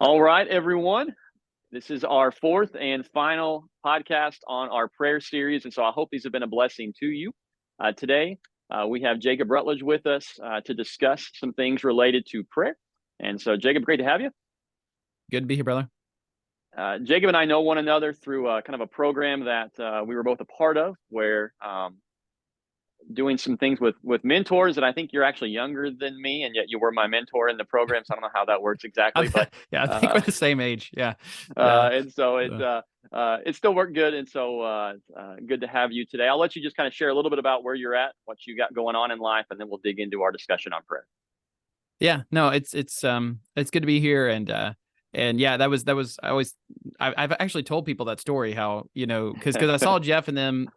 All right, everyone. This is our fourth and final podcast on our prayer series. And so I hope these have been a blessing to you. Today, we have Jacob Rutledge with us to discuss some things related to prayer. And so, Jacob, great to have you. Good to be here, brother. Jacob and I know one another through kind of a program that we were both a part of where doing some things with mentors, and I think you're actually younger than me, and yet you were my mentor in the program. So I don't know how that works exactly, but I think we're the same age. Yeah. and so it still worked good, and so good to have you today. I'll let you just kind of share a little bit about where you're at, what you got going on in life, and then we'll dig into our discussion on prayer. Yeah, no, it's good to be here, and yeah, I've actually told people that story, how, because I saw Jeff and them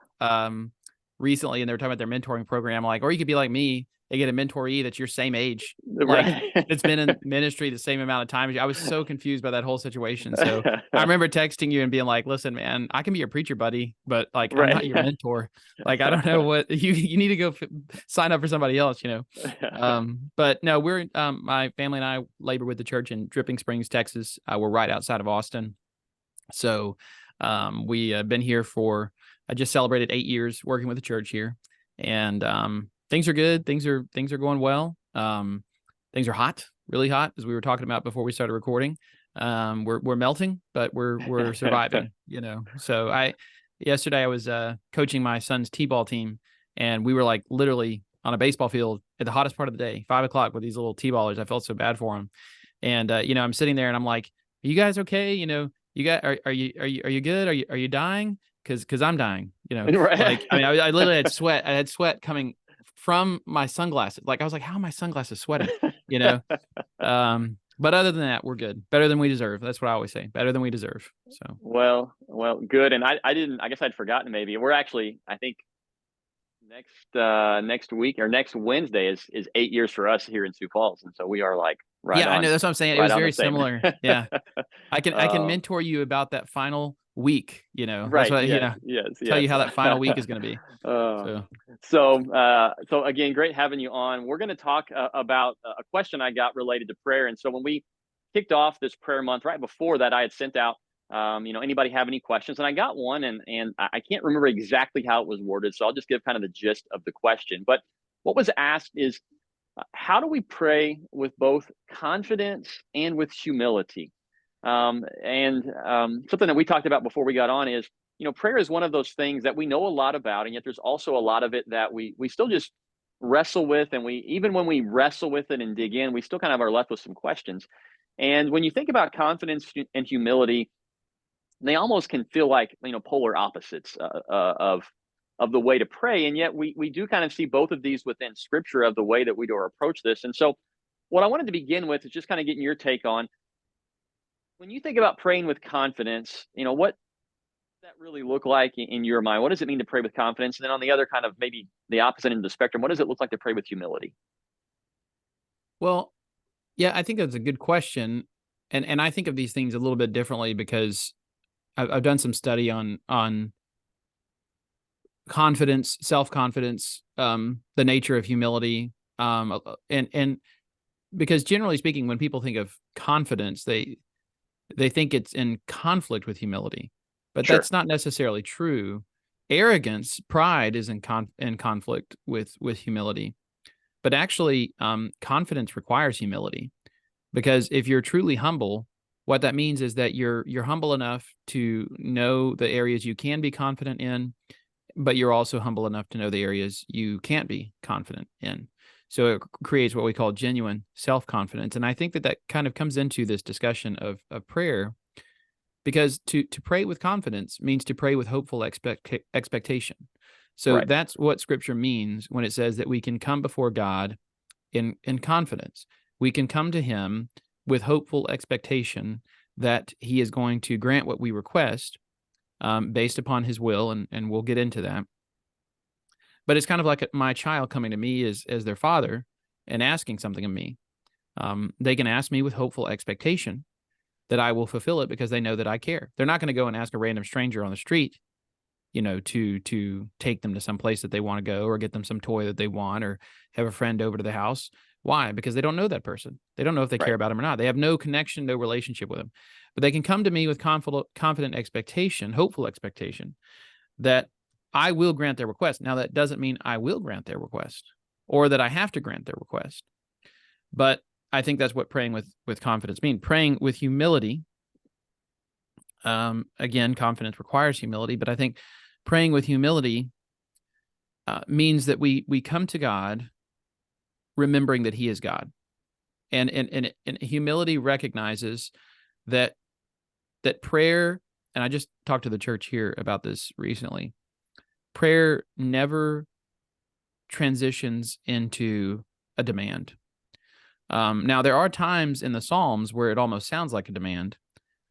recently, and they were talking about their mentoring program, like, or you could be like me and get a mentoree that's your same age, like it's been in ministry the same amount of time. I was so confused by that whole situation. So I remember texting you and being like, listen, man, I can be your preacher buddy, but like, I'm not your mentor. Like, I don't know what you need to go sign up for somebody else, but no, we're my family and I labor with the church in Dripping Springs, Texas. We're right outside of Austin. So we have been here I just celebrated 8 years working with the church here, and things are good. Things are going well. Things are hot, really hot, as we were talking about before we started recording. We're melting, but we're surviving. So yesterday I was coaching my son's t-ball team, and we were like literally on a baseball field at the hottest part of the day, 5 o'clock, with these little t-ballers. I felt so bad for them, and I'm sitting there and I'm like, "Are you guys okay? You got are you good? Are you dying? Because I'm dying, Right. Like, I mean, I literally had sweat. I had sweat coming from my sunglasses. Like, I was like, how are my sunglasses sweating? But other than that, we're good. Better than we deserve. That's what I always say. Better than we deserve. So Well, good. And I guess I'd forgotten, maybe we're actually, I think next week or next Wednesday is 8 years for us here in Sioux Falls, and so we are like yeah, I know. That's what I'm saying. It was very similar. Yeah, I can mentor you about that final week. That's right. what Yes. tell you how that final week is going to be. So again, great having you on. We're going to talk about a question I got related to prayer. And so when we kicked off this prayer month, right before that, I had sent out, anybody have any questions? And I got one, and I can't remember exactly how it was worded, so I'll just give kind of the gist of the question. But what was asked is, how do we pray with both confidence and with humility? Something that we talked about before we got on is, prayer is one of those things that we know a lot about, and yet there's also a lot of it that we still just wrestle with. And even when we wrestle with it and dig in, we still kind of are left with some questions. And when you think about confidence and humility, they almost can feel like, polar opposites of the way to pray. And yet we do kind of see both of these within scripture of the way that we do approach this. And so what I wanted to begin with is just kind of getting your take on, when you think about praying with confidence, what does that really look like in your mind? What does it mean to pray with confidence? And then on the other kind of maybe the opposite end of the spectrum, what does it look like to pray with humility? Well, yeah, I think that's a good question. And I think of these things a little bit differently, because I've done some study on confidence, self-confidence, the nature of humility. And because generally speaking, when people think of confidence, they think it's in conflict with humility, but Sure. that's not necessarily true. Arrogance, pride is in conflict with humility, but actually, confidence requires humility, because if you're truly humble, what that means is that you're humble enough to know the areas you can be confident in, but you're also humble enough to know the areas you can't be confident in. So it creates what we call genuine self-confidence. And I think that kind of comes into this discussion of prayer, because to pray with confidence means to pray with hopeful expectation. So Right. that's what scripture means when it says that we can come before God in confidence. We can come to him with hopeful expectation that he is going to grant what we request, based upon his will, and we'll get into that. But it's kind of like my child coming to me as their father and asking something of me. They can ask me with hopeful expectation that I will fulfill it, because they know that I care. They're not going to go and ask a random stranger on the street, to take them to some place that they want to go, or get them some toy that they want, or have a friend over to the house. Why? Because they don't know that person. They don't know if they care about him or not. They have no connection, no relationship with him. But they can come to me with confident expectation, hopeful expectation that I will grant their request. Now, that doesn't mean I will grant their request or that I have to grant their request. But I think that's what praying with confidence means. Praying with humility. Again, confidence requires humility, but I think praying with humility means that we come to God remembering that He is God, and humility recognizes that prayer. And I just talked to the church here about this recently. Prayer never transitions into a demand. Now, there are times in the Psalms where it almost sounds like a demand,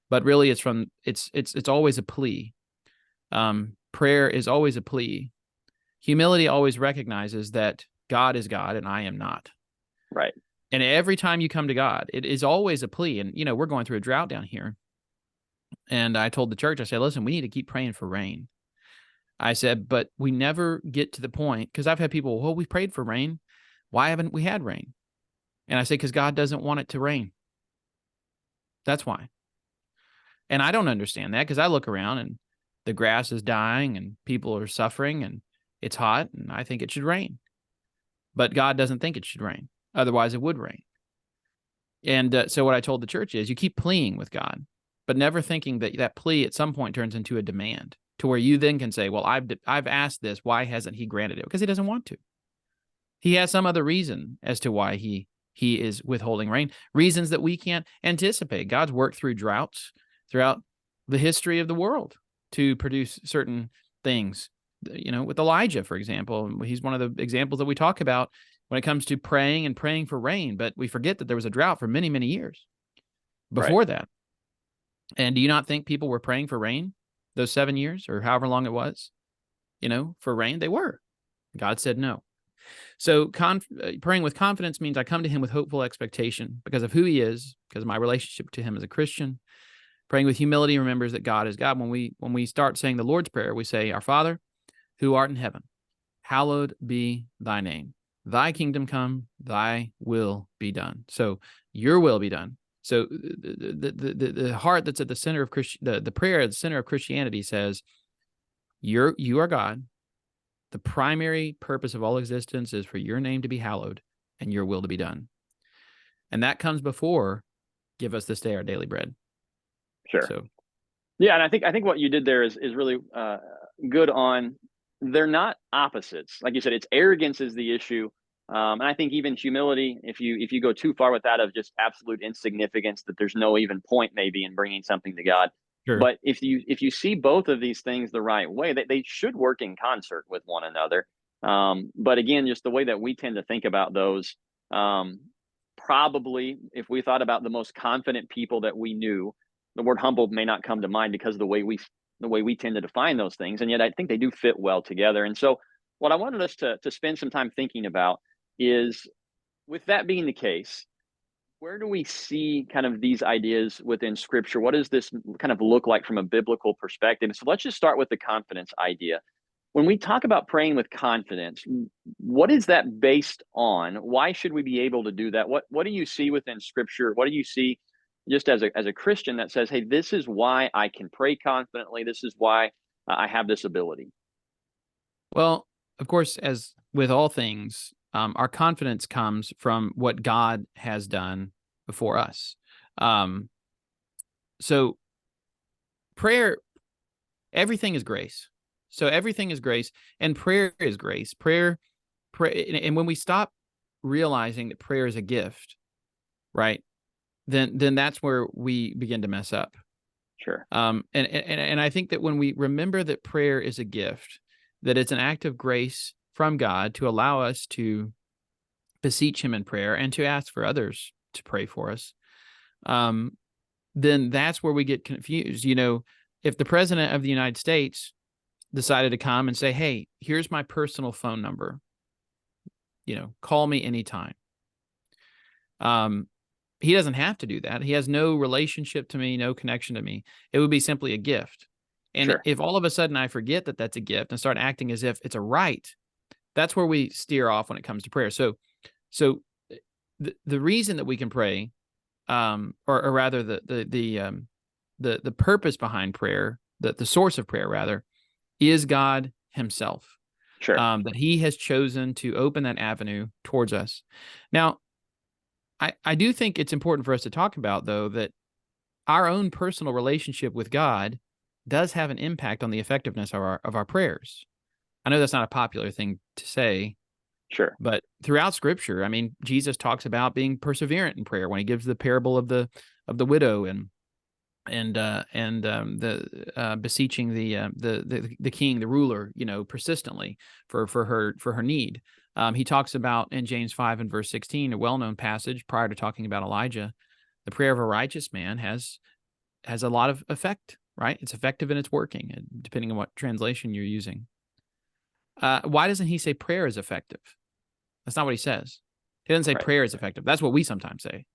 but really it's always a plea. Prayer is always a plea. Humility always recognizes that God is God and I am not. Right. And every time you come to God, it is always a plea. And, we're going through a drought down here. And I told the church, I said, listen, we need to keep praying for rain. I said, but we never get to the point, because I've had people, well, we prayed for rain. Why haven't we had rain? And I say, because God doesn't want it to rain. That's why. And I don't understand that, because I look around and the grass is dying and people are suffering and it's hot and I think it should rain. But God doesn't think it should rain. Otherwise, it would rain. And so what I told the church is you keep pleading with God, but never thinking that that plea at some point turns into a demand to where you then can say, well, I've asked this. Why hasn't He granted it? Because He doesn't want to. He has some other reason as to why he is withholding rain, reasons that we can't anticipate. God's worked through droughts throughout the history of the world to produce certain things. With Elijah, for example, he's one of the examples that we talk about when it comes to praying and praying for rain. But we forget that there was a drought for many, many years before that. And do you not think people were praying for rain those 7 years or however long it was, for rain? They were. God said no. So praying with confidence means I come to Him with hopeful expectation because of who He is, because of my relationship to Him as a Christian. Praying with humility remembers that God is God. When we start saying the Lord's Prayer, we say, Our Father, who art in heaven, hallowed be thy name. Thy kingdom come, thy will be done. So your will be done. So the heart that's at the center of the prayer at the center of Christianity says, you are God. The primary purpose of all existence is for your name to be hallowed and your will to be done. And that comes before, give us this day our daily bread. Sure. So, yeah. And I think what you did there is really good on, they're not opposites. Like you said, it's arrogance is the issue. And I think even humility, if you go too far with that of just absolute insignificance, that there's no even point maybe in bringing something to God. Sure. But if you see both of these things the right way, they should work in concert with one another. But again, just the way that we tend to think about those, probably if we thought about the most confident people that we knew, the word humble may not come to mind because of the way we tend to define those things. And yet I think they do fit well together. And so what I wanted us to spend some time thinking about is, with that being the case, where do we see kind of these ideas within Scripture? What does this kind of look like from a biblical perspective? So let's just start with the confidence idea. When we talk about praying with confidence, what is that based on? Why should we be able to do that? What do you see within Scripture? What do you see just as a Christian that says, hey, this is why I can pray confidently. This is why I have this ability? Well, of course, as with all things, our confidence comes from what God has done before us. So prayer, everything is grace. So everything is grace, and prayer is grace. Prayer, and when we stop realizing that prayer is a gift, right, then that's where we begin to mess up. Sure. And I think that when we remember that prayer is a gift, that it's an act of grace from God to allow us to beseech Him in prayer and to ask for others to pray for us, then that's where we get confused. If the President of the United States decided to come and say, hey, here's my personal phone number, call me anytime. He doesn't have to do that. He has no relationship to me, no connection to me. It would be simply a gift. And sure, if all of a sudden I forget that that's a gift and start acting as if it's a right, that's where we steer off when it comes to prayer. So the reason that we can pray, or rather the purpose behind prayer, the source of prayer rather, is God himself. Sure. That he has chosen to open that avenue towards us. Now, I do think it's important for us to talk about, though, that our own personal relationship with God does have an impact on the effectiveness of our prayers. I know that's not a popular thing to say, Sure. but throughout Scripture, I mean, Jesus talks about being perseverant in prayer when he gives the parable of the widow and the beseeching the king, the ruler, persistently for her need. He talks about in James 5 and verse 16, a well-known passage prior to talking about Elijah. The prayer of a righteous man has a lot of effect, right? It's effective and it's working, depending on what translation you're using. Why doesn't he say prayer is effective? That's not what he says. He doesn't say Right. prayer is effective. That's what we sometimes say.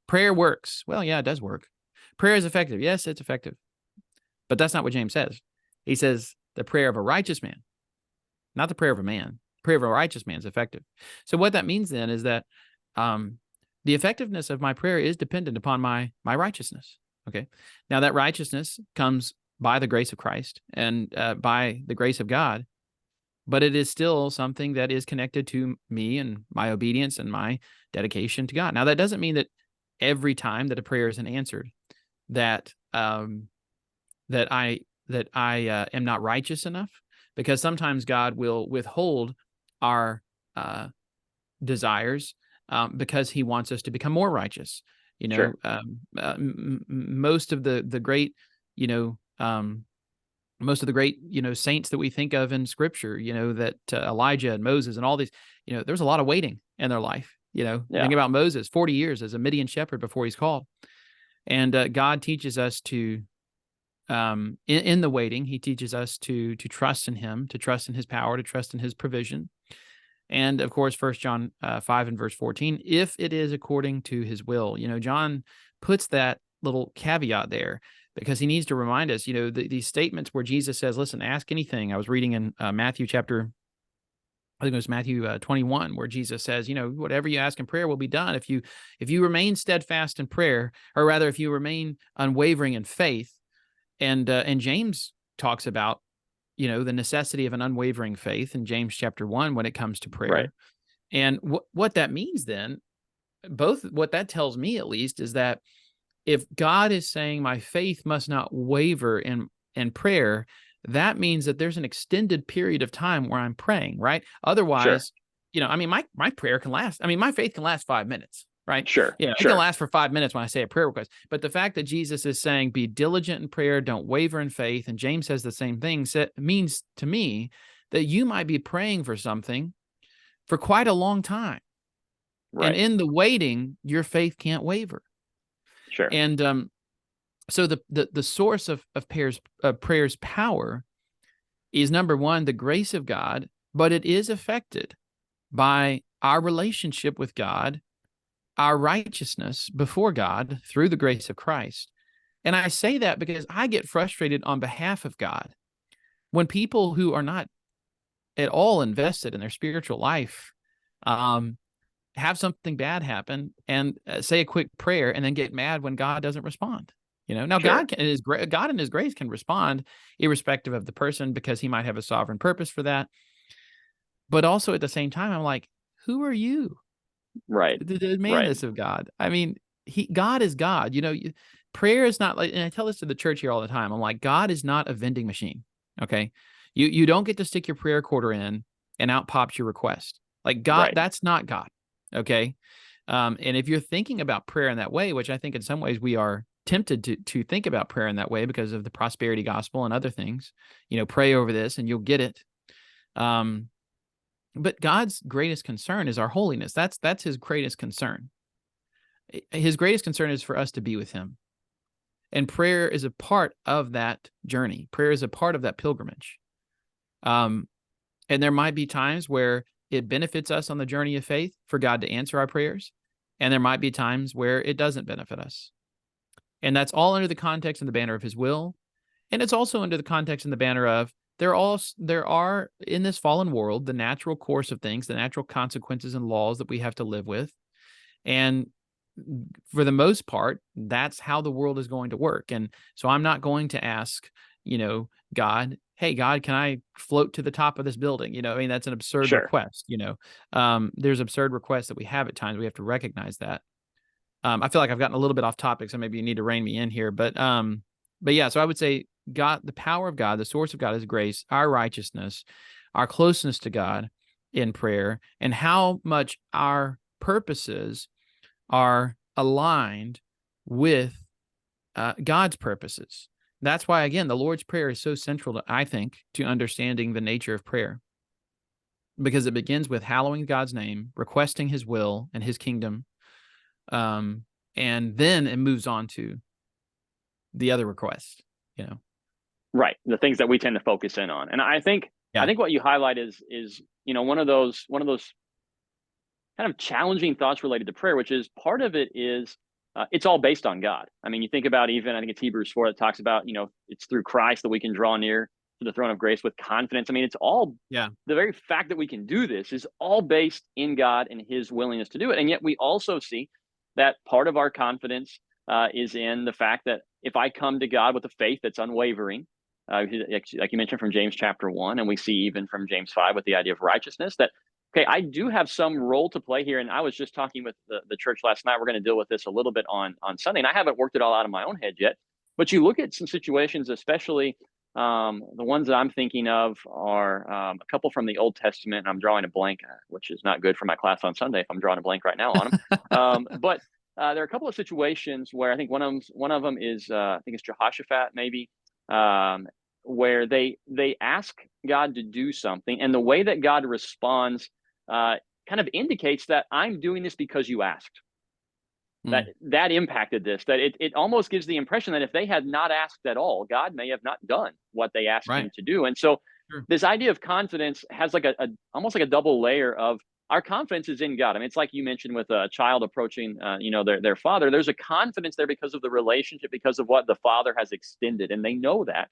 Prayer works. Well, yeah, it does work. Prayer is effective. Yes, it's effective. But that's not what James says. He says the prayer of a righteous man, not the prayer of a man. The prayer of a righteous man is effective. So what that means then is that the effectiveness of my prayer is dependent upon my righteousness. Okay. Now that righteousness comes by the grace of Christ and by the grace of God, but it is still something that is connected to me and my obedience and my dedication to God. Now that doesn't mean that every time that a prayer isn't answered, that that I am not righteous enough, because sometimes God will withhold our desires because he wants us to become more righteous. Sure. Most of the great, most of the great, saints that we think of in Scripture, that Elijah and Moses and all these, there's a lot of waiting in their life. Yeah. Think about Moses, 40 years as a Midian shepherd before he's called. And God teaches us to, in the waiting, he teaches us to trust in him, to trust in his power, to trust in his provision. And of course, 1 John 5 and verse 14, if it is according to his will. John puts that little caveat there because he needs to remind us, these statements where Jesus says, listen, ask anything. I was reading in Matthew chapter, I think it was Matthew 21, where Jesus says, whatever you ask in prayer will be done. If you remain steadfast in prayer, or rather, if you remain unwavering in faith, and James talks about, the necessity of an unwavering faith in James chapter 1 when it comes to prayer. Right. And what that means then, both what that tells me at least, is that if God is saying my faith must not waver in prayer, that means that there's an extended period of time where I'm praying, right? Otherwise, my prayer can last. My faith can last 5 minutes, right? Sure. It can last for 5 minutes when I say a prayer request. But the fact that Jesus is saying, be diligent in prayer, don't waver in faith, and James says the same thing, means to me that you might be praying for something for quite a long time. Right. And in the waiting, your faith can't waver. Sure. And so the source of prayer's power is, number one, the grace of God, but it is affected by our relationship with God, our righteousness before God through the grace of Christ. And I say that because I get frustrated on behalf of God when people who are not at all invested in their spiritual life have something bad happen and say a quick prayer and then get mad when God doesn't respond. Now Sure. God in his grace can respond irrespective of the person because he might have a sovereign purpose for that. But also at the same time, I'm like, who are you? Right. To demand this of God. God is God. Prayer is not like, and I tell this to the church here all the time. I'm like, God is not a vending machine. Okay. You don't get to stick your prayer quarter in and out pops your request. Like God, Right. that's not God. Okay. And if you're thinking about prayer in that way, which I think in some ways we are tempted to think about prayer in that way because of the prosperity gospel and other things, pray over this and you'll get it. But God's greatest concern is our holiness. That's his greatest concern. His greatest concern is for us to be with him. And prayer is a part of that journey. Prayer is a part of that pilgrimage. And there might be times where it benefits us on the journey of faith for God to answer our prayers. And there might be times where it doesn't benefit us. And that's all under the context and the banner of his will. And it's also under the context and the banner of there are in this fallen world, the natural course of things, the natural consequences and laws that we have to live with. And for the most part, that's how the world is going to work. And so I'm not going to ask, God, hey, God, can I float to the top of this building? I mean, that's an absurd Sure. request. There's absurd requests that we have at times. We have to recognize that. I feel like I've gotten a little bit off topic, so maybe you need to rein me in here. But yeah, so I would say God, the power of God, the source of God is grace, our righteousness, our closeness to God in prayer, and how much our purposes are aligned with God's purposes. That's why, again, the Lord's Prayer is so central, I think, to understanding the nature of prayer, because it begins with hallowing God's name, requesting his will and his kingdom, and then it moves on to the other requests, Right. The things that we tend to focus in on. And I think Yeah. what you highlight is one of those kind of challenging thoughts related to prayer, which is part of it is it's all based on God. I mean, you think about even, I think it's Hebrews 4 that talks about, it's through Christ that we can draw near to the throne of grace with confidence. I mean, it's all, Yeah. the very fact that we can do this is all based in God and his willingness to do it. And yet we also see that part of our confidence is in the fact that if I come to God with a faith that's unwavering, like you mentioned from James chapter 1, and we see even from James 5 with the idea of righteousness, that okay, I do have some role to play here. And I was just talking with the church last night. We're going to deal with this a little bit on Sunday, and I haven't worked it all out in my own head yet. But you look at some situations, especially the ones that I'm thinking of are a couple from the Old Testament. And I'm drawing a blank, which is not good for my class on Sunday if I'm drawing a blank right now on them. But there are a couple of situations where I think one of them is I think it's Jehoshaphat maybe, where they ask God to do something, and the way that God responds kind of indicates that I'm doing this because you asked. That impacted this. That it almost gives the impression that if they had not asked at all, God may have not done what they asked him Right. to do. And so Sure. this idea of confidence has like a almost like a double layer of our confidence is in God. I mean, it's like you mentioned with a child approaching, their father. There's a confidence there because of the relationship, because of what the father has extended, and they know that.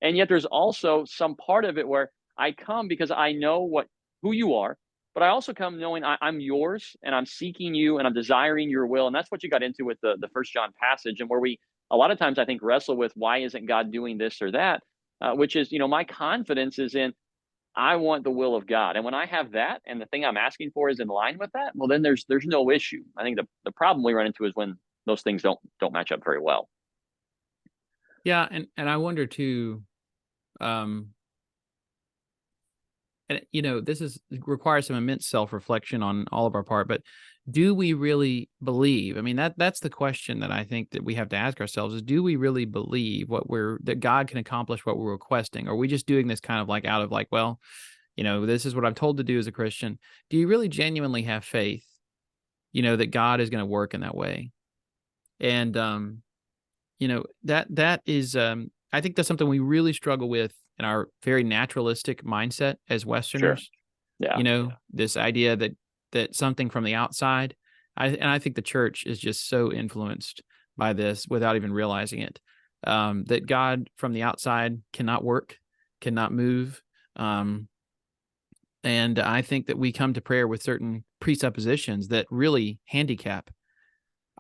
And yet, there's also some part of it where I come because I know who you are, but I also come knowing I'm yours, and I'm seeking you, and I'm desiring your will. And that's what you got into with the First John passage, and where we a lot of times I think wrestle with why isn't God doing this or that, which is my confidence is in I want the will of God. And when I have that and the thing I'm asking for is in line with that, well, then there's no issue. I think the problem we run into is when those things don't match up very well. Yeah. And I wonder too, and this requires some immense self-reflection on all of our part, but do we really believe? I mean, that's the question that I think that we have to ask ourselves is, do we really believe that God can accomplish what we're requesting? Or are we just doing this kind of like out of like, well, this is what I'm told to do as a Christian. Do you really genuinely have faith, that God is going to work in that way? And, that is, I think that's something we really struggle with in our very naturalistic mindset as Sure. Westerners. Yeah. This idea that something from the outside, I think the church is just so influenced by this without even realizing it, that God from the outside cannot work, cannot move. And I think that we come to prayer with certain presuppositions that really handicap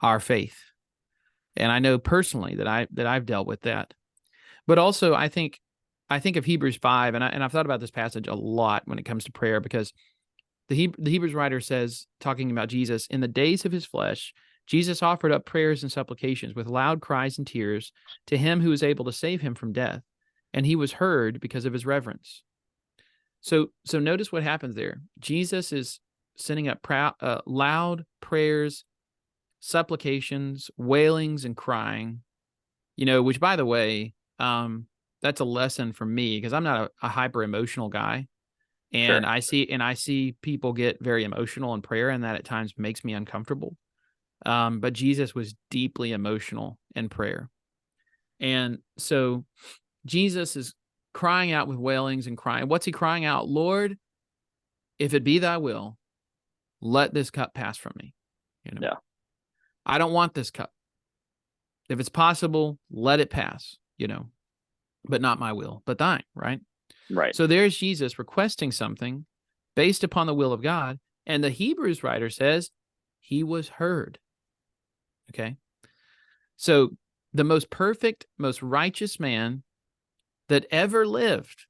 our faith. And I know personally that I've dealt with that. But also I think of Hebrews 5, and I've thought about this passage a lot when it comes to prayer, because the Hebrews writer says, talking about Jesus, in the days of his flesh, Jesus offered up prayers and supplications with loud cries and tears to him who was able to save him from death, and he was heard because of his reverence. So notice what happens there. Jesus is sending up loud prayers, supplications, wailings, and crying, which, by the way, that's a lesson for me, because I'm not a hyper emotional guy. And Sure. I see people get very emotional in prayer, and that at times makes me uncomfortable. But Jesus was deeply emotional in prayer. And so Jesus is crying out with wailings and crying. What's he crying out? Lord, if it be thy will, let this cup pass from me. Yeah. I don't want this cup. If it's possible, let it pass, but not my will, but thine, right? Right. So there's Jesus requesting something based upon the will of God. And the Hebrews writer says, he was heard. Okay. So the most perfect, most righteous man that ever lived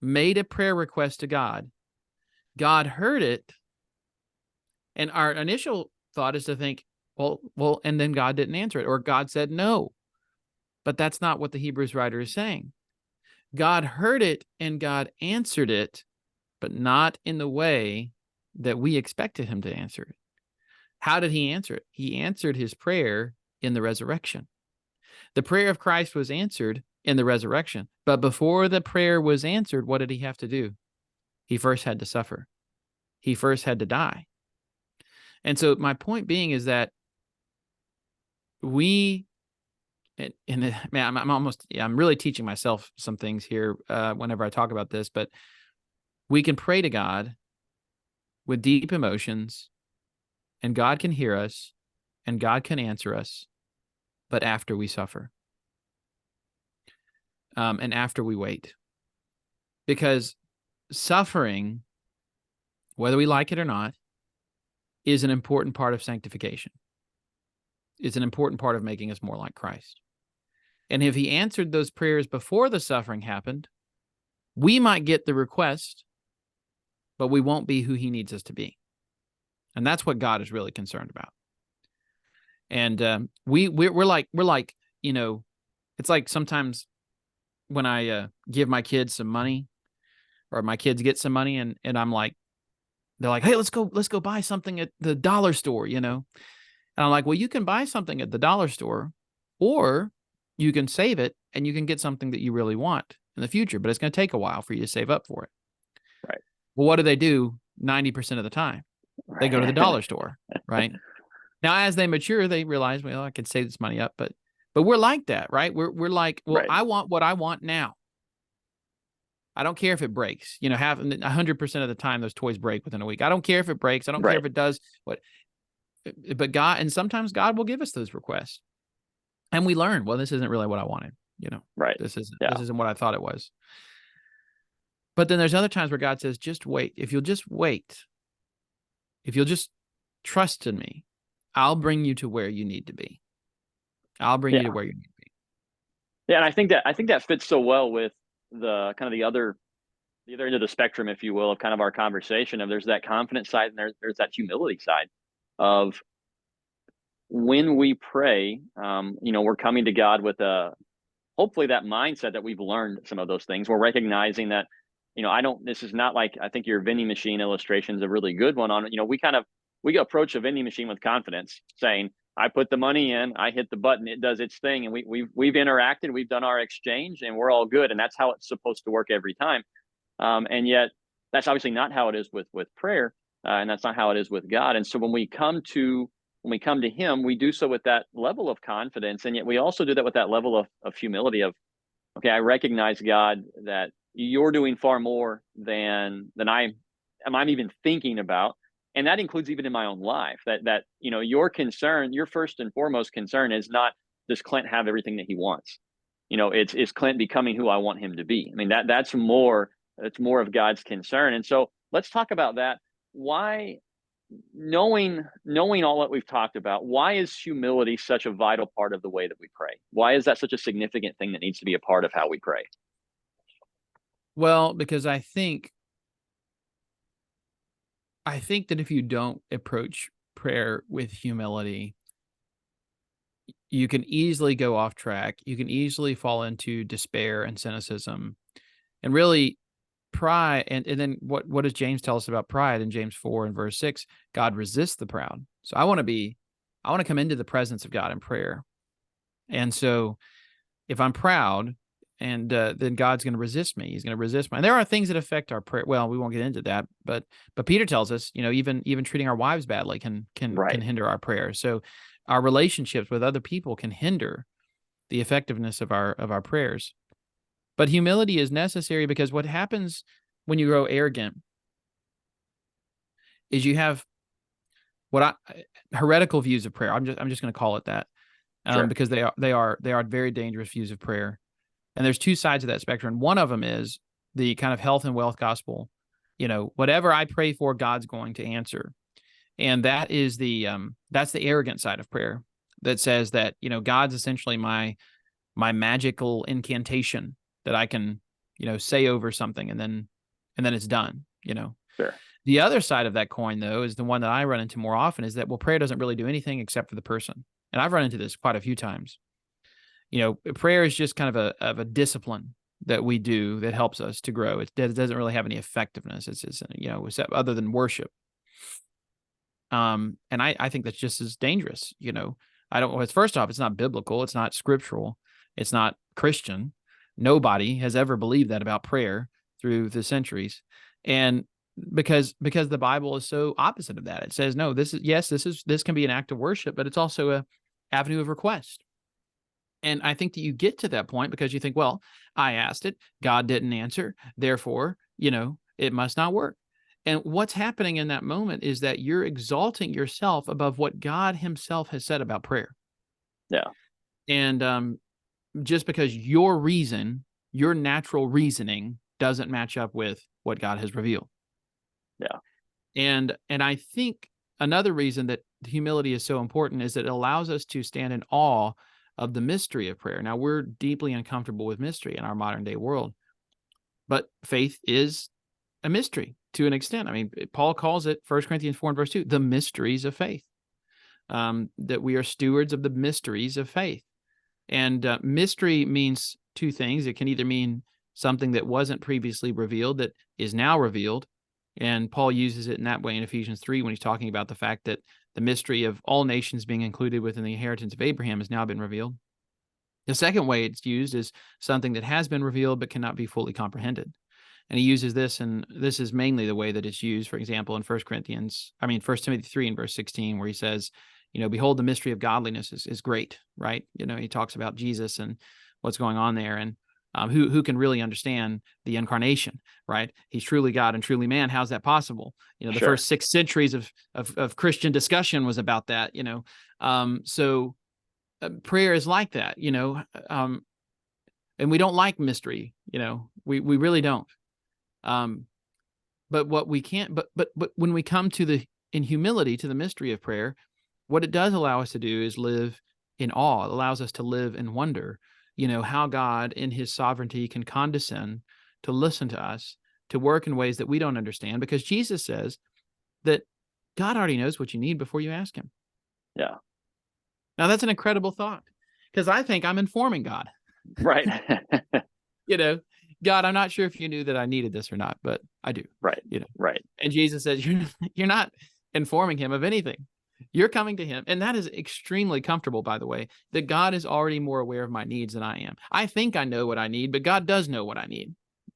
made a prayer request to God. God heard it. And our initial thought is to think, well, and then God didn't answer it, or God said no. But that's not what the Hebrews writer is saying. God heard it and God answered it, but not in the way that we expected him to answer it. How did he answer it? He answered his prayer in the resurrection. The prayer of Christ was answered in the resurrection. But before the prayer was answered, what did he have to do? He first had to suffer. He first had to die. And so my point being is that man, I'm really teaching myself some things here whenever I talk about this, but we can pray to God with deep emotions, and God can hear us, and God can answer us, but after we suffer, and after we wait. Because suffering, whether we like it or not, is an important part of sanctification. It's an important part of making us more like Christ. And if he answered those prayers before the suffering happened, we might get the request, but we won't be who he needs us to be. And that's what God is really concerned about. And we're like, you know, it's like sometimes when I give my kids some money, or my kids get some money, and I'm like, they're like, hey, let's go buy something at the dollar store, you know? And I'm like, well, you can buy something at the dollar store, or you can save it and you can get something that you really want in the future, but it's going to take a while for you to save up for it. Right. Well, what do they do 90% of the time? They go to the dollar store, right? Now, as they mature, they realize, well, I could save this money up, but we're like that, right? We're like, well, Right. I want what I want now. I don't care if it breaks. 100% of the time, those toys break within a week. I don't care if it breaks. I don't care if it does what. But God, and sometimes God will give us those requests, and we learn, well, this isn't really what I wanted. Right. This isn't what I thought it was. But then there's other times where God says, just wait. If you'll just wait, if you'll just trust in me, I'll bring you to where you need to be. I'll bring you to where you need to be. Yeah, and I think that fits so well with the kind of the other end of the spectrum, if you will, of kind of our conversation. Of there's that confidence side, and there's that humility side of when we pray. We're coming to God with hopefully that mindset that we've learned some of those things. We're recognizing that, this is not like, I think your vending machine illustration is a really good one on it. We approach a vending machine with confidence, saying, I put the money in, I hit the button, it does its thing, and we've interacted, we've done our exchange, and we're all good. And that's how it's supposed to work every time. And yet that's obviously not how it is with prayer. And that's not how it is with God. And so when we come to him, we do so with that level of confidence. And yet we also do that with that level of humility of, okay, I recognize, God, that you're doing far more than I'm even thinking about. And that includes even in my own life, that your concern, your first and foremost concern is not, does Clint have everything that he wants? Is Clint becoming who I want him to be? I mean, that's more of God's concern. And so let's talk about that. Why, knowing all that we've talked about, why is humility such a vital part of the way that we pray? Why is that such a significant thing that needs to be a part of how we pray? Well, because I think that if you don't approach prayer with humility, you can easily go off track. You can easily fall into despair and cynicism, and really pride. And then what does James tell us about pride in James 4 and verse 6? God resists the proud. So I want to come into the presence of God in prayer. And so if I'm proud, and then God's going to resist me. He's going to resist me. And there are things that affect our prayer. Well, we won't get into that, but Peter tells us, even treating our wives badly can hinder our prayers. So our relationships with other people can hinder the effectiveness of our prayers. But humility is necessary, because what happens when you grow arrogant is you have heretical views of prayer. I'm just going to call it that, Sure. because they are very dangerous views of prayer. And there's two sides of that spectrum. One of them is the kind of health and wealth gospel. Whatever I pray for, God's going to answer. And that is that's the arrogant side of prayer that says that, God's essentially my magical incantation that I can, say over something and then it's done. Sure. The other side of that coin, though, is the one that I run into more often, is that, well, prayer doesn't really do anything except for the person. And I've run into this quite a few times. Prayer is just kind of a discipline that we do that helps us to grow. It doesn't really have any effectiveness. It's just, other than worship. And I think that's just as dangerous. First off, it's not biblical. It's not scriptural. It's not Christian. Nobody has ever believed that about prayer through the centuries. And because the Bible is so opposite of that. It says, no, this can be an act of worship, but it's also a avenue of request. And I think that you get to that point because you think, well, I asked it, God didn't answer, therefore, it must not work. And what's happening in that moment is that you're exalting yourself above what God himself has said about prayer. Yeah. And just because your natural reasoning doesn't match up with what God has revealed. Yeah. And I think another reason that humility is so important is that it allows us to stand in awe of the mystery of prayer. Now, we're deeply uncomfortable with mystery in our modern day world, but faith is a mystery to an extent. I mean, Paul calls it, 1 Corinthians 4 and verse 2, the mysteries of faith, that we are stewards of the mysteries of faith. And mystery means two things. It can either mean something that wasn't previously revealed that is now revealed. And Paul uses it in that way in Ephesians 3 when he's talking about the fact that the mystery of all nations being included within the inheritance of Abraham has now been revealed. The second way it's used is something that has been revealed but cannot be fully comprehended. And he uses this, and this is mainly the way that it's used, for example, in 1 Timothy 3 and verse 16, where he says, behold, the mystery of godliness is great, right? He talks about Jesus and what's going on there, and who can really understand the incarnation, right? He's truly God and truly man. How's that possible? The Sure. first 6 centuries of Christian discussion was about that, So prayer is like that, and we don't like mystery, we really don't. But what we can't, but when we come in humility to the mystery of prayer, what it does allow us to do is live in awe. It allows us to live in wonder, how God in his sovereignty can condescend to listen to us, to work in ways that we don't understand, because Jesus says that God already knows what you need before you ask him. Yeah. Now that's an incredible thought, because I think I'm informing God. Right. God, I'm not sure if you knew that I needed this or not, but I do. Right. Right. And Jesus says, you're not informing him of anything. You're coming to him. And that is extremely comfortable, by the way, that God is already more aware of my needs than I am. I think I know what I need, but God does know what I need.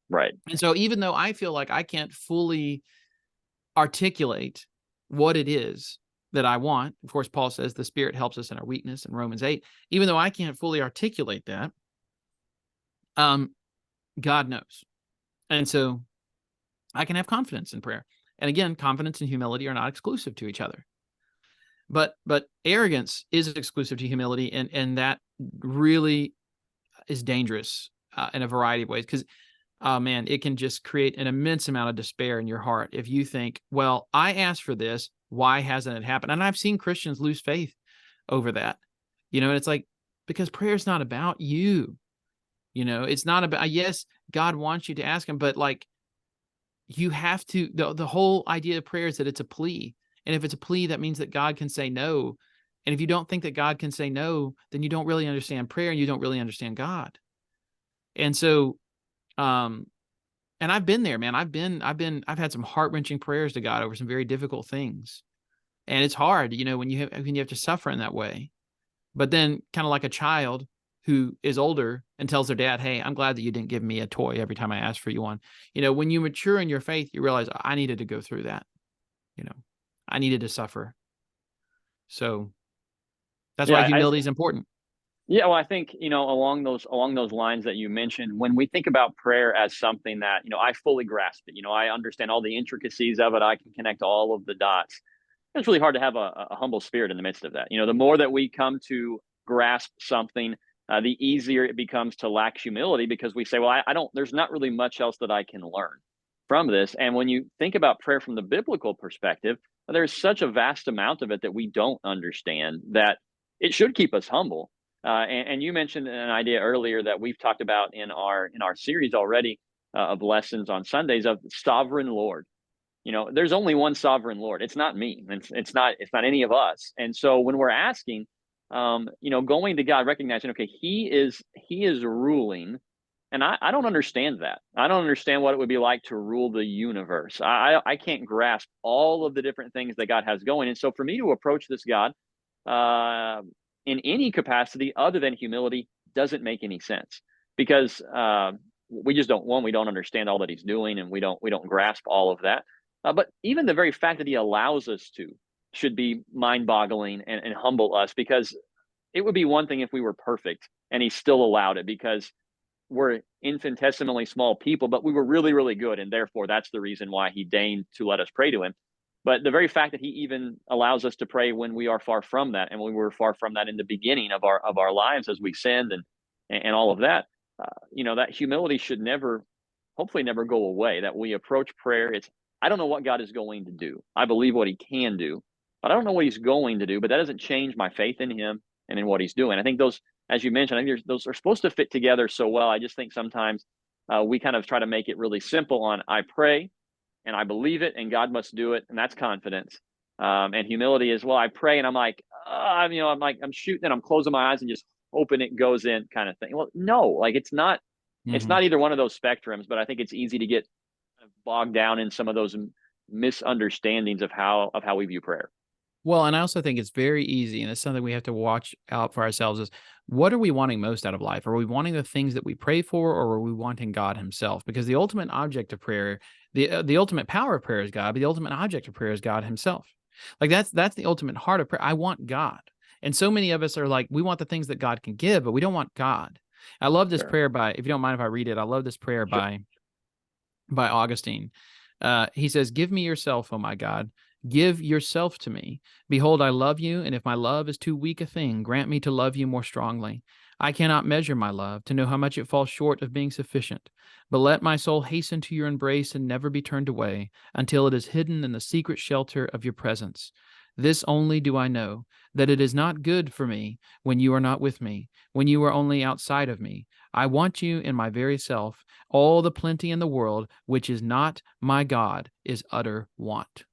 Right. And so even though I feel like I can't fully articulate what it is that I want, of course, Paul says the Spirit helps us in our weakness in Romans 8, even though I can't fully articulate that, God knows. And so I can have confidence in prayer. And again, confidence and humility are not exclusive to each other. But arrogance is exclusive to humility, and that really is dangerous in a variety of ways, because, man, it can just create an immense amount of despair in your heart if you think, well, I asked for this, why hasn't it happened? And I've seen Christians lose faith over that. And it's like, because prayer is not about you. It's not about, yes, God wants you to ask him, but like, you have to, the whole idea of prayer is that it's a plea. And if it's a plea, that means that God can say no. And if you don't think that God can say no, then you don't really understand prayer and you don't really understand God. And so, and I've been there, man. I've had some heart-wrenching prayers to God over some very difficult things. And it's hard, when you have to suffer in that way. But then, kind of like a child who is older and tells their dad, hey, I'm glad that you didn't give me a toy every time I asked for you one. When you mature in your faith, you realize I needed to go through that. I needed to suffer. So that's why humility is important. Yeah, well, I think, along those lines that you mentioned, when we think about prayer as something that, I fully grasp it, I understand all the intricacies of it, I can connect all of the dots. It's really hard to have a humble spirit in the midst of that. The more that we come to grasp something, the easier it becomes to lack humility, because we say, well, there's not really much else that I can learn from this. And when you think about prayer from the biblical perspective, there's such a vast amount of it that we don't understand that it should keep us humble. And you mentioned an idea earlier that we've talked about in our series already, of lessons on Sundays, of sovereign Lord. There's only one sovereign Lord. It's not me. It's not any of us. And so when we're asking, going to God, recognizing, okay, He is ruling, and I don't understand that. I don't understand what it would be like to rule the universe. I can't grasp all of the different things that God has going. And so for me to approach this God uh, in any capacity other than humility doesn't make any sense, because we just don't, one, we don't understand all that He's doing, and we don't grasp all of that. But even the very fact that He allows us to should be mind-boggling and humble us, because it would be one thing if we were perfect and He still allowed it, because we're infinitesimally small people, but we were really, really good, and therefore that's the reason why He deigned to let us pray to Him. But the very fact that He even allows us to pray when we are far from that, and we were far from that in the beginning of our lives as we sinned, and all of that, that humility should never, hopefully never go away. That we approach prayer, I don't know what God is going to do. I believe what He can do, but I don't know what He's going to do. But that doesn't change my faith in Him and in what He's doing. I think those, as you mentioned, I think those are supposed to fit together so well. I just think sometimes we kind of try to make it really simple on, I pray and I believe it, and God must do it, and that's confidence. And humility is, well, I pray and I'm like, I'm shooting and I'm closing my eyes and just hoping it goes in, kind of thing. Well, no, like it's Mhm. not either one of those spectrums. But I think it's easy to get bogged down in some of those misunderstandings of how we view prayer. Well, and I also think it's very easy, and it's something we have to watch out for ourselves is what are we wanting most out of life? Are we wanting the things that we pray for, or are we wanting God Himself? Because the ultimate object of prayer, the ultimate power of prayer is God, but the ultimate object of prayer is God Himself. Like that's the ultimate heart of prayer. I want God. And so many of us are like, we want the things that God can give, but we don't want God. I love this Sure. prayer by, if you don't mind if I read it, I love this prayer Sure. by Augustine. He says, "Give me yourself, O my God. Give yourself to me. Behold, I love you, and if my love is too weak a thing, grant me to love you more strongly. I cannot measure my love, to know how much it falls short of being sufficient. But let my soul hasten to your embrace and never be turned away, until it is hidden in the secret shelter of your presence. This only do I know, that it is not good for me when you are not with me, when you are only outside of me. I want you in my very self. All the plenty in the world, which is not my God, is utter want."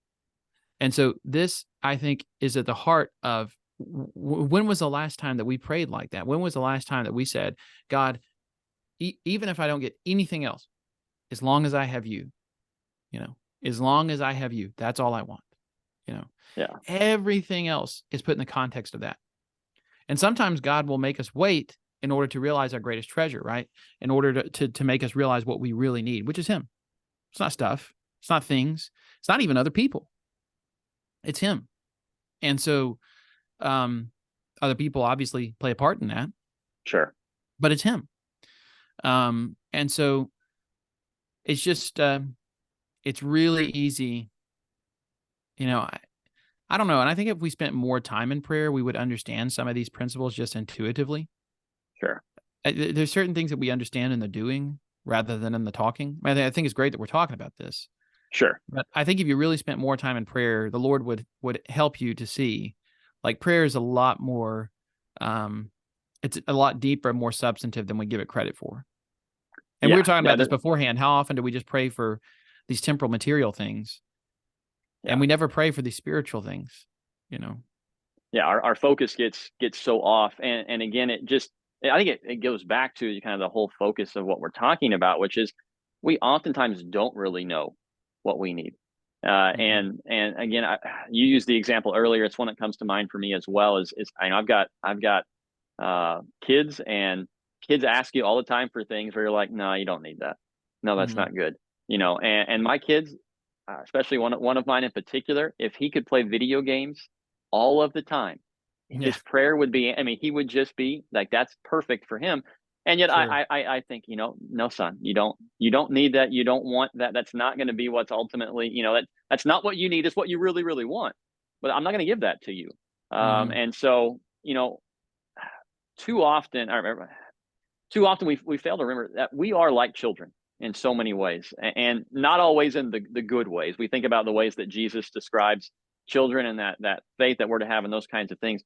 And so this, I think, is at the heart of when was the last time that we prayed like that? When was the last time that we said, God, even if I don't get anything else, as long as I have you, as long as I have you, that's all I want. You know, Yeah. everything else is put in the context of that. And sometimes God will make us wait in order to realize our greatest treasure, right? In order to make us realize what we really need, which is Him. It's not stuff. It's not things. It's not even other people. It's Him. And so other people obviously play a part in that, Sure. but it's Him. And so it's just, it's really easy. I don't know. And I think if we spent more time in prayer, we would understand some of these principles just intuitively. Sure. There's certain things that we understand in the doing rather than in the talking. I think it's great that we're talking about this. Sure. But I think if you really spent more time in prayer, the Lord would help you to see, like, prayer is a lot more, it's a lot deeper, more substantive than we give it credit for. And we were Yeah. talking Yeah. about this beforehand. How often do we just pray for these temporal material things, and Yeah. we never pray for these spiritual things? Yeah. Our focus gets so off, and again, I think it goes back to kind of the whole focus of what we're talking about, which is we oftentimes don't really know what we need. Mhm. And again, you used the example earlier. It's one that comes to mind for me as well. Is I know I've got kids, and kids ask you all the time for things where you're like, no, you don't need that. No, that's Mhm. not good. And my kids, especially one of mine in particular, if he could play video games all of the time, Yeah, his prayer would be, I mean, he would just be like, that's perfect for him. And yet sure. I think, no, son, you don't need that. You don't want that. That's not going to be what's ultimately, that's not what you need. It's what you really, really want. But I'm not going to give that to you. Mhm. And so, too often, too often we fail to remember that we are like children in so many ways, and not always in the good ways. We think about the ways that Jesus describes children and that faith that we're to have and those kinds of things,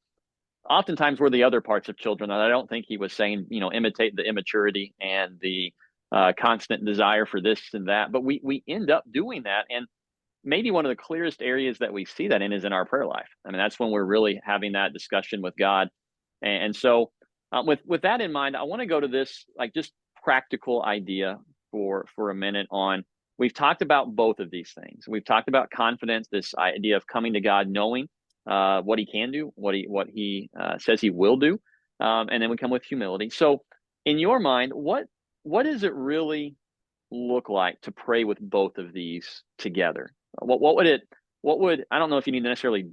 oftentimes we're the other parts of children that I don't think he was saying, imitate the immaturity and the constant desire for this and that. But we end up doing that. And maybe one of the clearest areas that we see that in is in our prayer life. I mean, that's when we're really having that discussion with God. And so with that in mind, I want to go to this, like, just practical idea for a minute on, we've talked about both of these things. We've talked about confidence, this idea of coming to God, knowing what he can do, what he says he will do. And then we come with humility. So in your mind, what does it really look like to pray with both of these together? What would, I don't know if you need to necessarily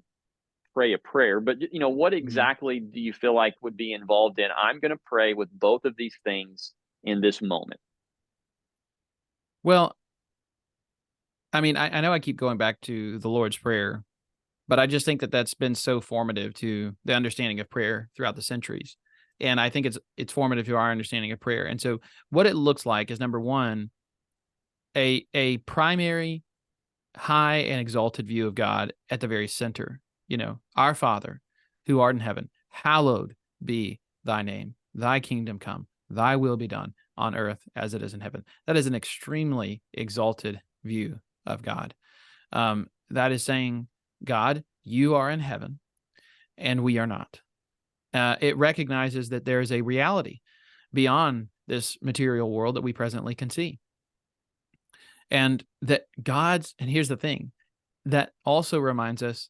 pray a prayer, but what exactly do you feel like would be involved in, I'm going to pray with both of these things in this moment? Well, I mean, I know I keep going back to the Lord's Prayer, but I just think that that's been so formative to the understanding of prayer throughout the centuries. And I think it's formative to our understanding of prayer. And so what it looks like is, number one, a primary high and exalted view of God at the very center. Our Father, who art in heaven, hallowed be thy name. Thy kingdom come, thy will be done on earth as it is in heaven. That is an extremely exalted view of God. That is saying, God, you are in heaven and we are not. It recognizes that there is a reality beyond this material world that we presently can see. And that and here's the thing, that also reminds us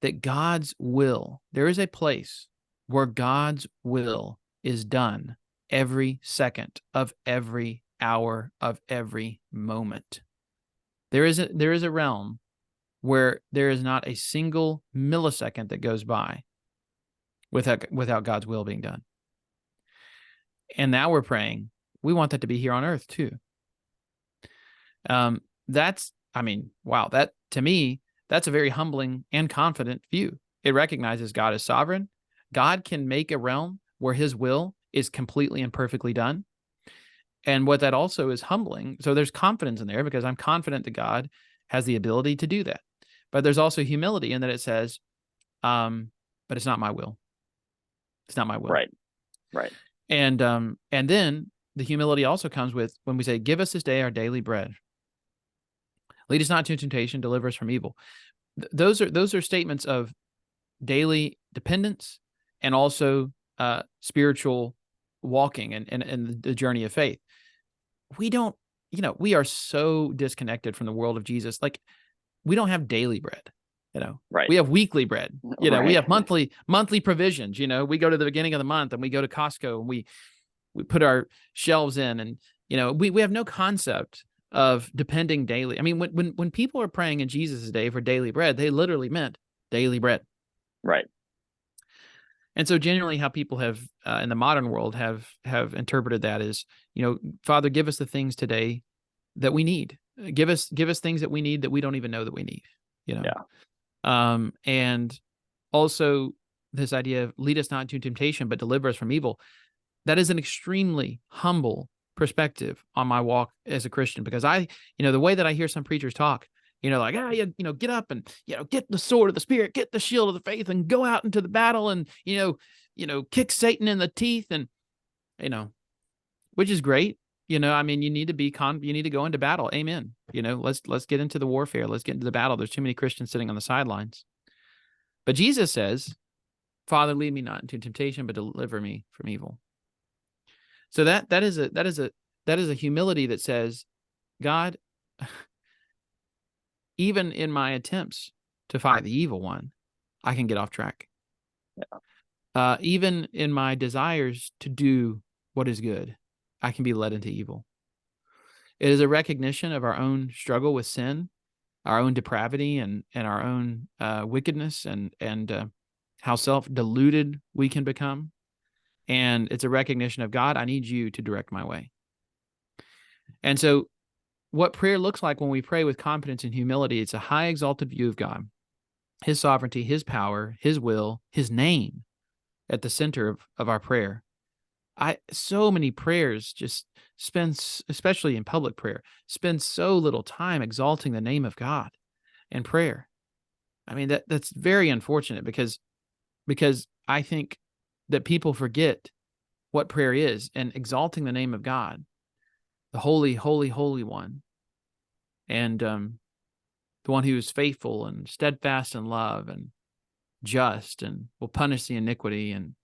that God's will, there is a place where God's will is done every second of every hour of every moment. There is a realm where there is not a single millisecond that goes by without God's will being done. And now we're praying, we want that to be here on earth too. Wow, that to me, that's a very humbling and confident view. It recognizes God is sovereign. God can make a realm where his will is completely and perfectly done. And what that also is humbling. So there's confidence in there because I'm confident that God has the ability to do that. But there's also humility in that it says, but it's not my will. It's not my will. Right. And then the humility also comes with when we say, give us this day our daily bread. Lead us not into temptation, deliver us from evil. Those are statements of daily dependence and also spiritual walking and the journey of faith. We don't, we are so disconnected from the world of Jesus. Like, we don't have daily bread. Right. We have weekly bread. Right. We have monthly provisions. We go to the beginning of the month and we go to Costco and we put our shelves in, and we have no concept of depending daily. I mean, when people are praying in Jesus' day for daily bread, they literally meant daily bread. Right. And so generally how people have in the modern world have interpreted that is, Father, give us the things today that we need. Give us things that we need that we don't even know that we need. Yeah. And also this idea of lead us not into temptation, but deliver us from evil. That is an extremely humble perspective on my walk as a Christian, because the way that I hear some preachers talk, like, get up and, get the sword of the Spirit, get the shield of the faith and go out into the battle and, kick Satan in the teeth and, which is great. You need to go into battle. Amen. Let's get into the warfare. Let's get into the battle. There's too many Christians sitting on the sidelines. But Jesus says, Father, lead me not into temptation, but deliver me from evil. So that is a humility that says, God, even in my attempts to fight the evil one, I can get off track. Yeah. Even in my desires to do what is good, I can be led into evil. It is a recognition of our own struggle with sin, our own depravity, and our own wickedness, and how self-deluded we can become. And it's a recognition of, God, I need you to direct my way. And so what prayer looks like when we pray with confidence and humility, it's a high exalted view of God, his sovereignty, his power, his will, his name at the center of our prayer. So many prayers just spend, especially in public prayer, spend so little time exalting the name of God in prayer. I mean, that's very unfortunate because I think that people forget what prayer is, and exalting the name of God, the holy, holy, holy one, and the one who is faithful and steadfast in love and just and will punish the iniquity, and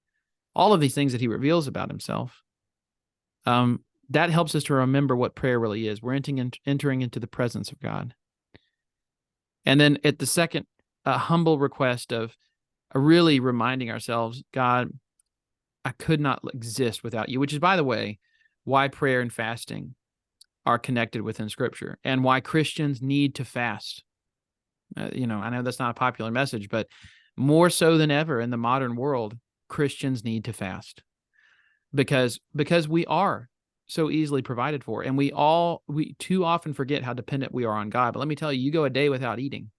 all of these things that he reveals about himself. That helps us to remember what prayer really is. We're entering into the presence of God. And then at the second, humble request of really reminding ourselves, God, I could not exist without you, which is, by the way, why prayer and fasting are connected within Scripture, and why Christians need to fast. I know that's not a popular message, but more so than ever in the modern world, Christians need to fast because we are so easily provided for, and we too often forget how dependent we are on God. But let me tell you, you go a day without eating,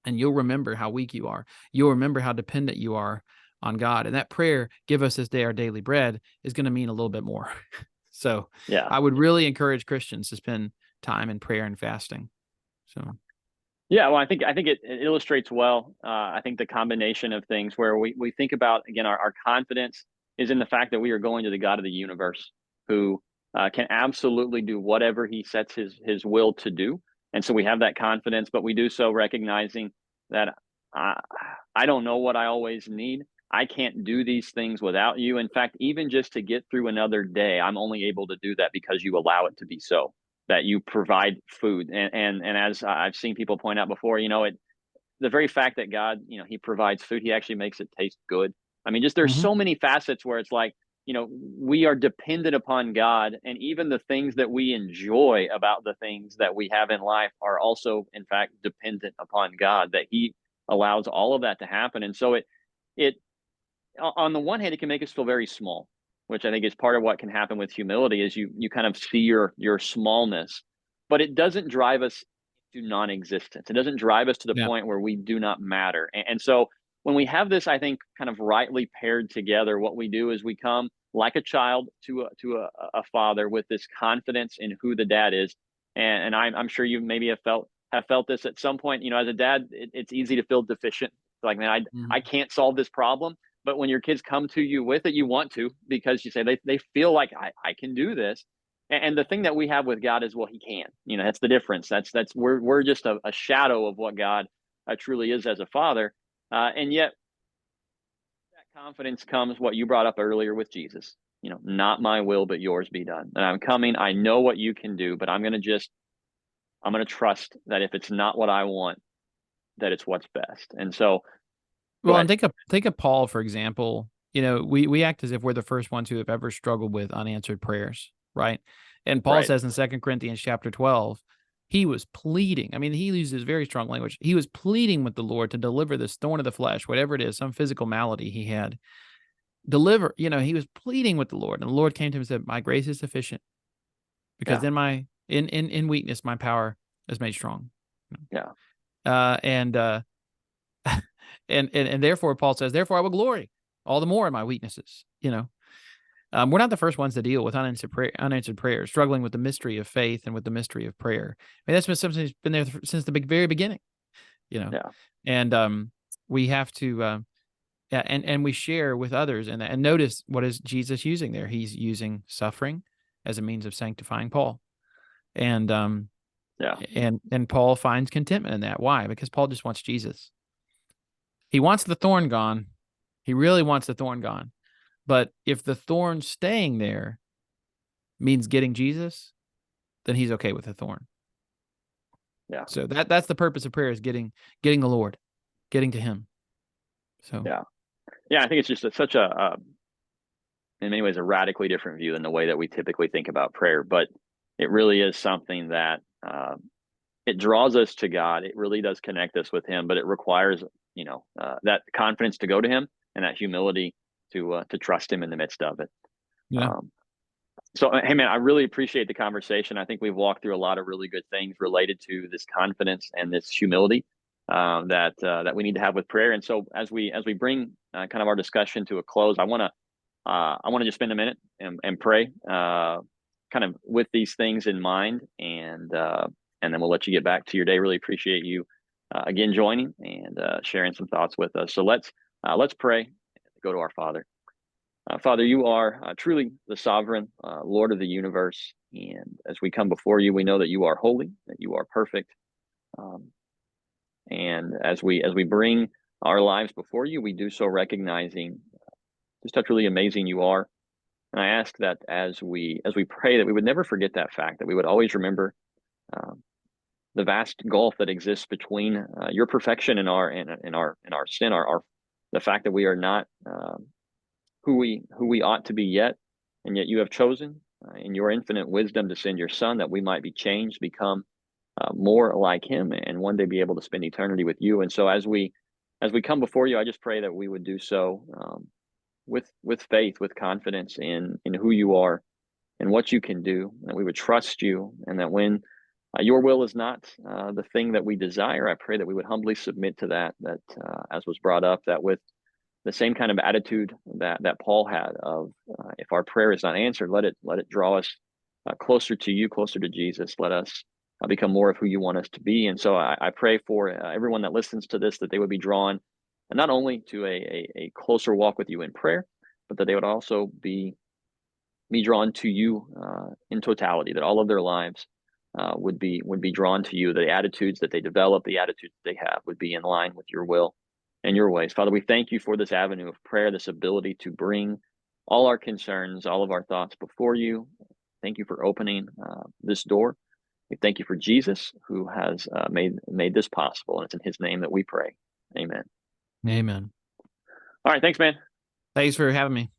and you'll remember how weak you are. You'll remember how dependent you are on God. And that prayer, give us this day our daily bread, is going to mean a little bit more. So Yeah. I would really encourage Christians to spend time in prayer and fasting. So Yeah, well, I think it illustrates well. I think the combination of things where we think about, again, our confidence is in the fact that we are going to the God of the universe, who can absolutely do whatever he sets his will to do. And so we have that confidence, but we do so recognizing that I don't know what I always need. I can't do these things without you. In fact, even just to get through another day, I'm only able to do that because you allow it to be so, that you provide food. And as I've seen people point out before, the very fact that God, he provides food, he actually makes it taste good. I mean, just there's so many facets where it's like, we are dependent upon God, and even the things that we enjoy about the things that we have in life are also, in fact, dependent upon God, that he allows all of that to happen. And so it on the one hand, it can make us feel very small, which I think is part of what can happen with humility, is you kind of see your smallness, but it doesn't drive us to non-existence. It doesn't drive us to the yeah. point where we do not matter. And so when we have this, I think, kind of rightly paired together, what we do is we come like a child to a father with this confidence in who the dad is. And I'm sure you maybe have felt this at some point. As a dad, it's easy to feel deficient. Like, man, I can't solve this problem. But when your kids come to you with it, you want to, because you say they feel like I can do this. And the thing that we have with God is, well, he can. That's the difference. That's we're just a shadow of what God truly is as a father. And yet that confidence comes, what you brought up earlier with Jesus. Not my will, but yours be done. And I'm coming. I know what you can do, but I'm going to trust that if it's not what I want, that it's what's best. And so, go Well, and ahead. think of Paul, for example. We act as if we're the first ones who have ever struggled with unanswered prayers, right? And Paul Right. says in 2 Corinthians chapter 12, he was pleading. I mean, he uses very strong language. He was pleading with the Lord to deliver this thorn of the flesh, whatever it is, some physical malady he had. Deliver, he was pleading with the Lord, and the Lord came to him and said, "My grace is sufficient, because Yeah. in weakness my power is made strong." Yeah. And and therefore Paul says, therefore I will glory all the more in my weaknesses. We're not the first ones to deal with unanswered prayers, struggling with the mystery of faith and with the mystery of prayer. I mean, that's been something that's been there since the very beginning. Yeah. And we have to, yeah, and we share with others, and notice, what is Jesus using there? He's using suffering as a means of sanctifying Paul, and Yeah. and Paul finds contentment in that. Why? Because Paul just wants Jesus. He wants the thorn gone. He really wants the thorn gone. But if the thorn staying there means getting Jesus, then he's okay with the thorn. Yeah. So that's the purpose of prayer, is getting the Lord, getting to him. So Yeah. Yeah. I think it's just such a in many ways, a radically different view than the way that we typically think about prayer. But it really is something that it draws us to God. It really does connect us with Him, but it requires, that confidence to go to Him, and that humility to trust Him in the midst of it. yeah. Um, so, hey, man, I really appreciate the conversation. I think we've walked through a lot of really good things related to this confidence and this humility that we need to have with prayer. And so, as we bring kind of our discussion to a close, I want to just spend a minute and pray, kind of with these things in mind, and then we'll let you get back to your day. Really appreciate you again joining and sharing some thoughts with us. So let's pray. Go to our Father. Father, you are truly the sovereign Lord of the universe, and as we come before you, we know that you are holy, that you are perfect, and as we bring our lives before you, we do so recognizing just how truly amazing you are. And I ask that as we pray, that we would never forget that fact, that we would always remember the vast gulf that exists between your perfection and our sin, our the fact that we are not who we ought to be yet, and yet you have chosen in your infinite wisdom to send your Son that we might be changed, become more like him, and one day be able to spend eternity with you. And so as we come before you, I just pray that we would do so with faith, with confidence in who you are and what you can do, that we would trust you, and that when your will is not the thing that we desire, I pray that we would humbly submit to that, as was brought up, that with the same kind of attitude that Paul had of if our prayer is not answered, let it draw us closer to you, closer to Jesus. Let us become more of who you want us to be. And so I pray for everyone that listens to this, that they would be drawn not only to a closer walk with you in prayer, but that they would also be drawn to you in totality, that all of their lives would be drawn to you. The attitudes that they develop, the attitudes that they have would be in line with your will and your ways. Father, we thank you for this avenue of prayer, this ability to bring all our concerns, all of our thoughts before you. Thank you for opening this door. We thank you for Jesus, who has made this possible, and it's in his name that we pray. Amen. Amen. All right, thanks, man. Thanks for having me.